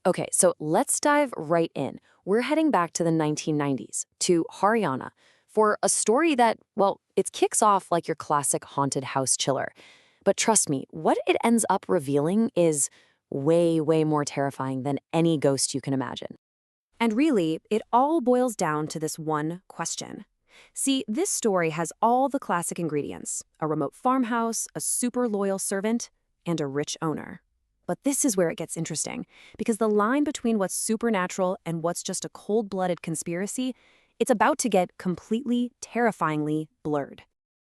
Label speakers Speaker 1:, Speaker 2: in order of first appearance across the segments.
Speaker 1: Okay, so let's dive right in. We're heading back to the 1990s, to Haryana, for a story that, well, it kicks off like your classic haunted house chiller. But trust me, what it ends up revealing is way, way more terrifying than any ghost you can imagine. And really, it all boils down to this one question. See, this story has all the classic ingredients: a remote farmhouse, a super loyal servant, and a rich owner. But this is where it gets interesting, because the line between what's supernatural and what's just a cold-blooded conspiracy, it's about to get completely, terrifyingly blurred.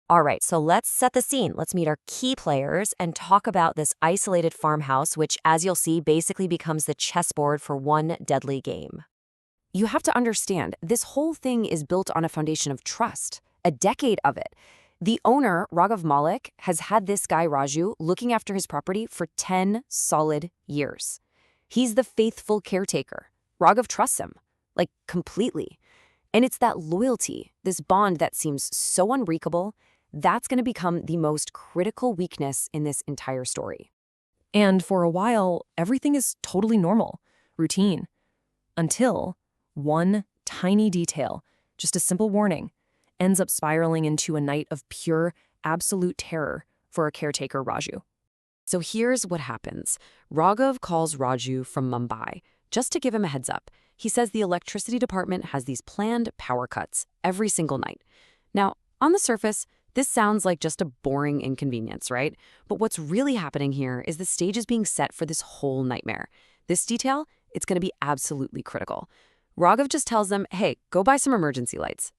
Speaker 2: All right, so let's set the scene. Let's meet our key players and talk about this isolated farmhouse, which, as you'll see, basically becomes the chessboard for one deadly game. You have to understand, this whole thing is built on a foundation of trust, a decade of it. The owner, Raghav Malik, has had this guy, Raju, looking after his property for 10 solid years. He's the faithful caretaker. Raghav trusts him, like completely. And it's that loyalty, this bond that seems so unbreakable, that's going to become the most critical weakness in this entire story.
Speaker 3: And for a while, everything is totally normal, routine, until one tiny detail, just a simple warning, ends up spiraling into a night of pure, absolute terror for a caretaker, Raju.
Speaker 1: So here's what happens. Raghav calls Raju from Mumbai just to give him a heads up. He says the electricity department has these planned power cuts every single night. Now, on the surface, this sounds like just a boring inconvenience, right? But what's really happening here is the stage is being set for this whole nightmare. This detail, it's going to be absolutely critical. Raghav just tells them, hey, go buy some emergency lights.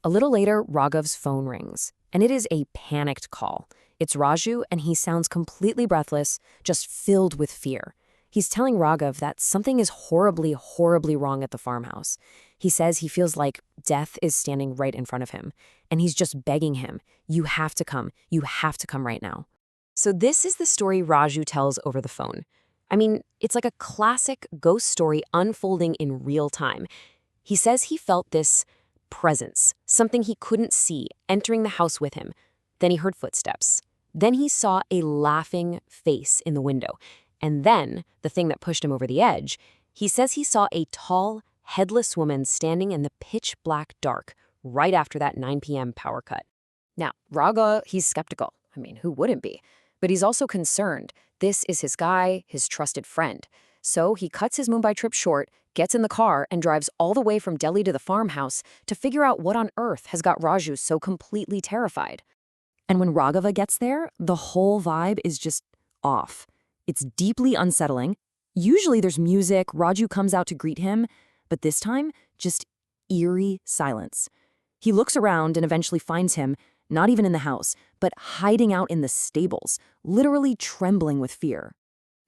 Speaker 1: A little later, Raghav's phone rings, and it is a panicked call. It's Raju, and he sounds completely breathless, just filled with fear. He's telling Raghav that something is horribly, horribly wrong at the farmhouse. He says he feels like death is standing right in front of him, and he's just begging him, you have to come right now. So this is the story Raju tells over the phone. I mean, it's like a classic ghost story unfolding in real time. He says he felt this presence, something he couldn't see, entering the house with him. Then he heard footsteps. Then he saw a laughing face in the window. And then, the thing that pushed him over the edge, he says he saw a tall, headless woman standing in the pitch-black dark right after that 9 p.m. power cut. Now, Raga, he's skeptical. I mean, who wouldn't be? But he's also concerned. This is his guy, his trusted friend. So he cuts his Mumbai trip short, gets in the car, and drives all the way from Delhi to the farmhouse to figure out what on earth has got Raju so completely terrified. And when Raghava gets there, the whole vibe is just off. It's deeply unsettling. Usually there's music, Raju comes out to greet him, but this time, just eerie silence. He looks around and eventually finds him, not even in the house, but hiding out in the stables, literally trembling with fear.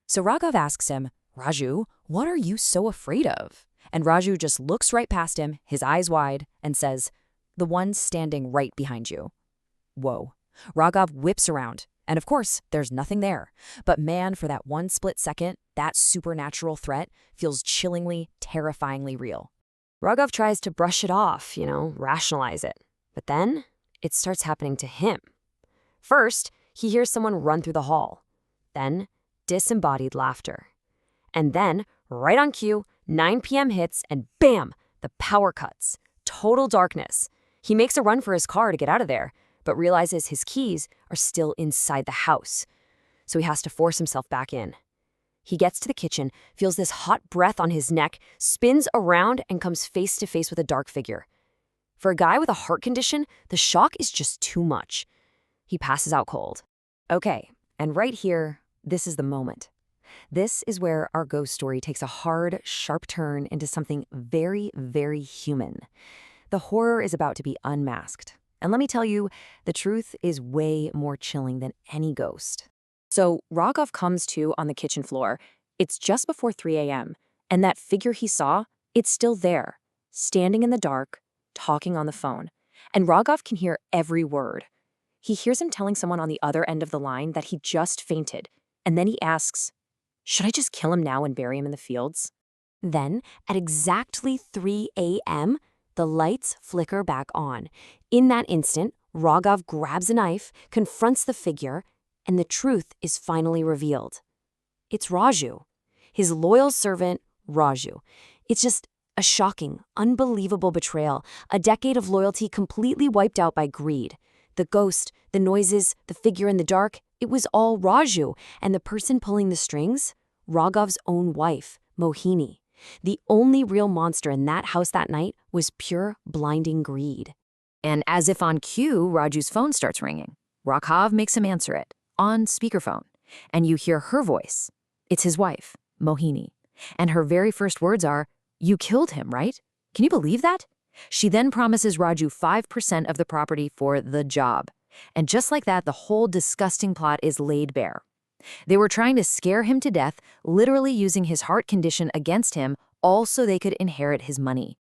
Speaker 1: So Raghav asks him, Raju, what are you so afraid of? And Raju just looks right past him, his eyes wide, and says, the one standing right behind you. Whoa. Raghav whips around, and of course, there's nothing there. But man, for that one split second, that supernatural threat feels chillingly, terrifyingly real. Raghav tries to brush it off, rationalize it. But then, it starts happening to him. First, he hears someone run through the hall. Then, disembodied laughter. And then, right on cue, 9 p.m. hits and bam, the power cuts. Total darkness. He makes a run for his car to get out of there, but realizes his keys are still inside the house. So he has to force himself back in. He gets to the kitchen, feels this hot breath on his neck, spins around, and comes face to face with a dark figure. For a guy with a heart condition, the shock is just too much. He passes out cold. Okay, and right here, this is the moment. This is where our ghost story takes a hard, sharp turn into something very, very human. The horror is about to be unmasked. And let me tell you, the truth is way more chilling than any ghost. So Raghav comes to on the kitchen floor. It's just before 3 a.m. And that figure he saw, it's still there, standing in the dark, talking on the phone. And Raghav can hear every word. He hears him telling someone on the other end of the line that he just fainted. And then he asks, should I just kill him now and bury him in the fields? Then, at exactly 3 a.m., the lights flicker back on. In that instant, Raghav grabs a knife, confronts the figure, and the truth is finally revealed. It's Raju.
Speaker 2: his loyal servant, Raju. It's just a shocking, unbelievable betrayal, a decade of loyalty completely wiped out by greed. The ghost, the noises, the figure in the dark, it was all Raju, and the person pulling the strings? Raghav's own wife, Mohini. The only real monster in that house that night was pure, blinding greed.
Speaker 3: And as if on cue, Raju's phone starts ringing. Raghav makes him answer it, on speakerphone, and you hear her voice. It's his wife, Mohini, and her very first words are, "You killed him, right? Can you believe that?" She then promises Raju 5% of the property for the job. And just like that, the whole disgusting plot is laid bare. They were trying to scare him to death, literally using his heart condition against him, all so they could inherit his money.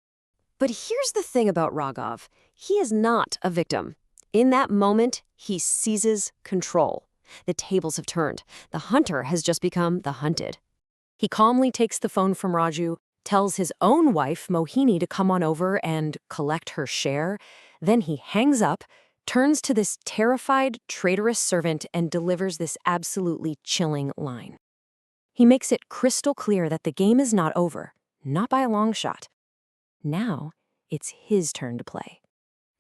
Speaker 2: But here's the thing about Raghav. He is not a victim. In that moment, he seizes control. The tables have turned. The hunter has just become the hunted. He calmly takes the phone from Raju, tells his own wife, Mohini, to come on over and collect her share. Then he hangs up, turns to this terrified, traitorous servant and delivers this absolutely chilling line. He makes it crystal clear that the game is not over, not by a long shot. Now, it's his turn to play.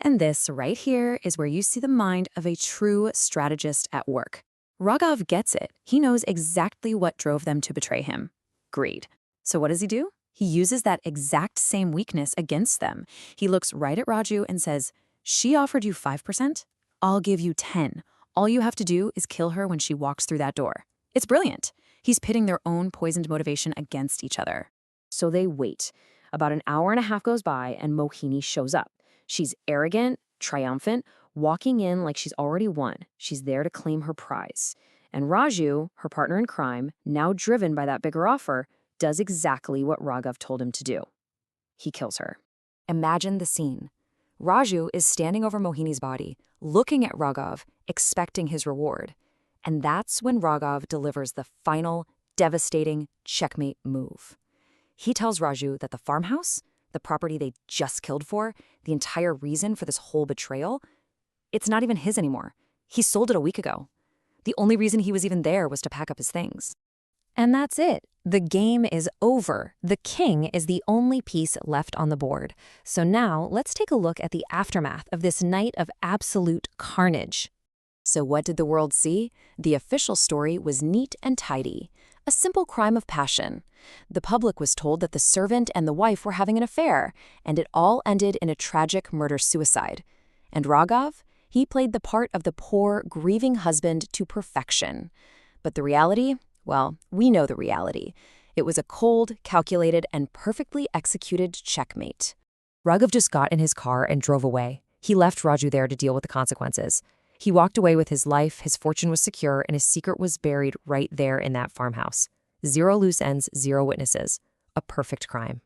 Speaker 1: And this right here is where you see the mind of a true strategist at work. Raghav gets it. He knows exactly what drove them to betray him. Greed. So what does he do? He uses that exact same weakness against them. He looks right at Raju and says, "She offered you 5%? I'll give you 10. All you have to do is kill her when she walks through that door." It's brilliant. He's pitting their own poisoned motivation against each other.
Speaker 2: So they wait. About an hour and a half goes by and Mohini shows up. She's arrogant, triumphant, walking in like she's already won. She's there to claim her prize. And Raju, her partner in crime, now driven by that bigger offer, does exactly what Raghav told him to do. He kills her. Imagine the scene. Raju is standing over Mohini's body, looking at Raghav, expecting his reward. And that's when Raghav delivers the final, devastating checkmate move. He tells Raju that the farmhouse, the property they just killed for, the entire reason for this whole betrayal, it's not even his anymore. He sold it a week ago. The only reason he was even there was to pack up his things. And that's it. The game is over. The king is the only piece left on the board. So now let's take a look at the aftermath of this night of absolute carnage. So what did the world see? The official story was neat and tidy. A simple crime of passion. The public was told that the servant and the wife were having an affair, and it all ended in a tragic murder-suicide. And Raghav? He played the part of the poor, grieving husband to perfection. But the reality? Well, we know the reality. It was a cold, calculated, and perfectly executed checkmate. Raghav just got in his car and drove away. He left Raju there to deal with the consequences. He walked away with his life, his fortune was secure, and his secret was buried right there in that farmhouse. 0 loose ends, 0 witnesses. A perfect crime.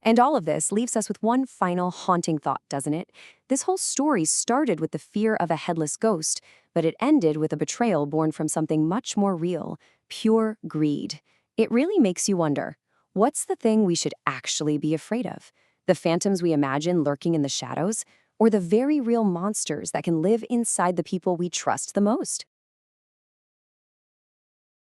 Speaker 2: And all of this leaves us with one final haunting thought, doesn't it? This whole story started with the fear of a headless ghost, but it ended with a betrayal born from something much more real, pure greed. It really makes you wonder, what's the thing we should actually be afraid of? The phantoms we imagine lurking in the shadows, or the very real monsters that can live inside the people we trust the most?